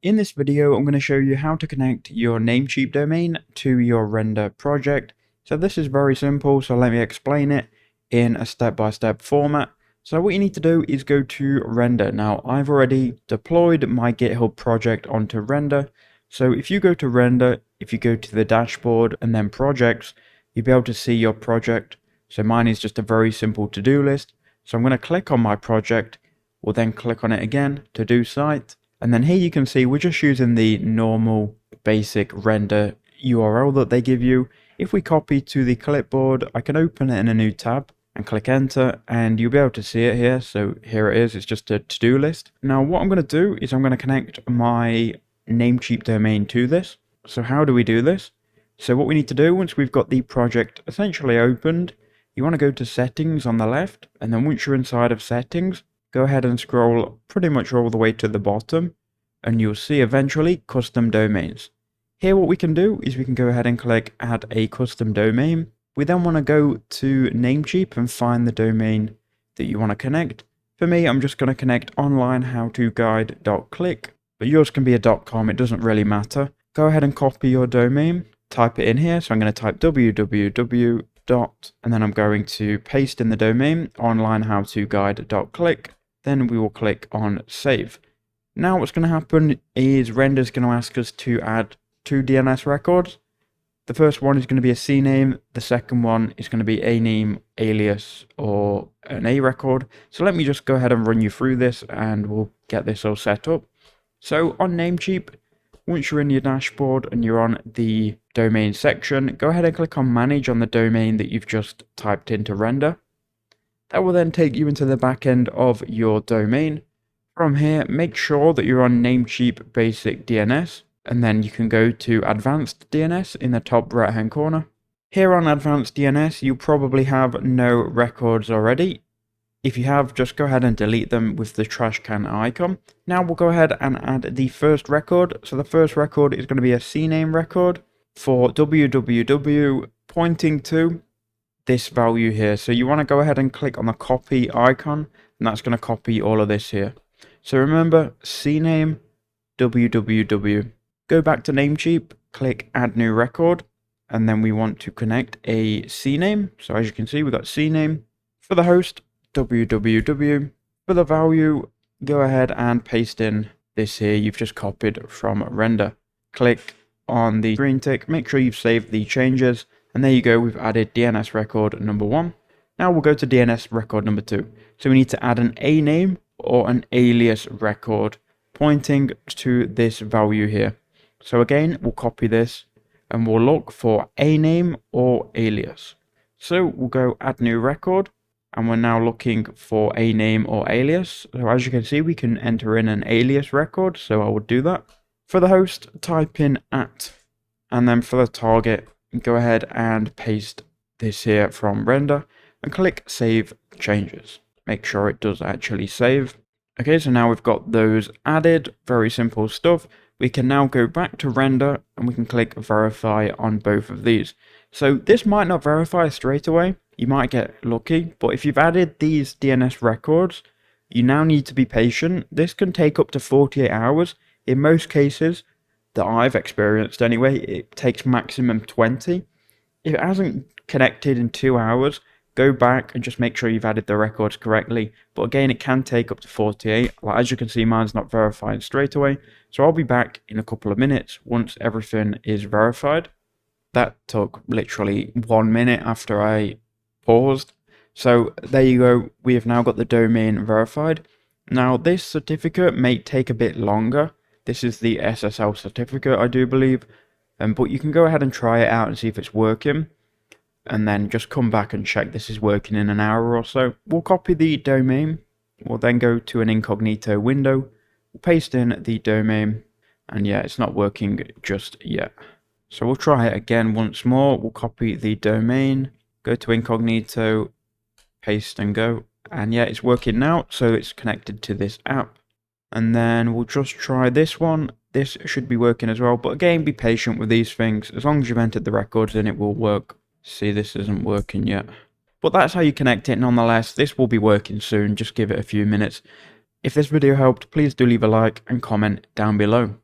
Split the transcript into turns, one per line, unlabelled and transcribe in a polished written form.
In this video, I'm going to show you how to connect your Namecheap domain to your render project. So this is very simple, so let me explain it in a step-by-step format. So what you need to do is go to render. Now, I've already deployed my GitHub project onto render. So if you go to render, if you go to the dashboard and then projects, you'll be able to see your project. So mine is just a very simple to-do list. So I'm going to click on my project. We'll then click on it again, to-do site. And then here you can see we're just using the normal basic render URL that they give you. If we copy to the clipboard, I can open it in a new tab and click enter, and you'll be able to see it here. So here it is, it's just a to-do list. Now what I'm going to do is I'm going to connect my Namecheap domain to this. So how do we do this? So what we need to do, once we've got the project essentially opened, you want to go to settings on the left, and then once you're inside of settings, go ahead and scroll pretty much all the way to the bottom, and you'll see eventually custom domains. Here what we can do is we can go ahead and click add a custom domain. We then want to go to Namecheap and find the domain that you want to connect. For me, I'm just going to connect onlinehowtoguide.click, but yours can be a .com, it doesn't really matter. Go ahead and copy your domain, type it in here. So I'm going to type www. And then I'm going to paste in the domain onlinehowtoguide.click. Then we will click on save. Now what's going to happen is render's going to ask us to add two DNS records. The first one is going to be a CNAME. The second one is going to be a name, alias, or an A record. So let me just go ahead and run you through this and we'll get this all set up. So on Namecheap, once you're in your dashboard and you're on the domain section, go ahead and click on manage on the domain that you've just typed into render. That will then take you into the back end of your domain. From here, make sure that you're on Namecheap basic DNS, and then you can go to advanced DNS in the top right hand corner. Here on advanced DNS, you probably have no records already. If you have, just go ahead and delete them with the trash can icon. Now we'll go ahead and add the first record. So the first record is going to be a CNAME record for www pointing to this value here. So you want to go ahead and click on the copy icon, and that's going to copy all of this here. So remember, CNAME www. Go back to Namecheap, click add new record, and then we want to connect a CNAME. So as you can see, we've got CNAME for the host, www. For the value, go ahead and paste in this here you've just copied from render. Click on the green tick, make sure you've saved the changes, and there you go, we've added DNS record number 1. Now we'll go to DNS record number 2. So we need to add an A name or an alias record pointing to this value here. So again, we'll copy this and we'll look for a name or alias. So we'll go add new record. And we're now looking for a name or alias. So as you can see, we can enter in an alias record. So I would do that. For the host, type in @ and then for the target, go ahead and paste this here from render and click save changes. Make sure it does actually save. Okay, so now we've got those added. Very simple stuff. We can now go back to render and we can click verify on both of these. So this might not verify straight away. You might get lucky, but if you've added these DNS records, you now need to be patient. This can take up to 48 hours. In most cases that I've experienced anyway, it takes maximum 20. If it hasn't connected in 2 hours, go back and just make sure you've added the records correctly. But again, it can take up to 48. Like, as you can see, mine's not verifying straight away. So I'll be back in a couple of minutes once everything is verified. That took literally 1 minute after I paused. So there you go, we have now got the domain verified. Now this certificate may take a bit longer. This is the SSL certificate, I do believe, but you can go ahead and try it out and see if it's working, and then just come back and check this is working in an hour or so. We'll copy the domain, we'll then go to an incognito window, we'll paste in the domain, and yeah, it's not working just yet. So we'll try it again once more. We'll copy the domain, go to incognito, paste and go. And yeah, it's working now. So it's connected to this app. And then we'll just try this one. This should be working as well. But again, be patient with these things. As long as you've entered the records in, it will work. See, this isn't working yet. But that's how you connect it nonetheless. This will be working soon. Just give it a few minutes. If this video helped, please do leave a like and comment down below.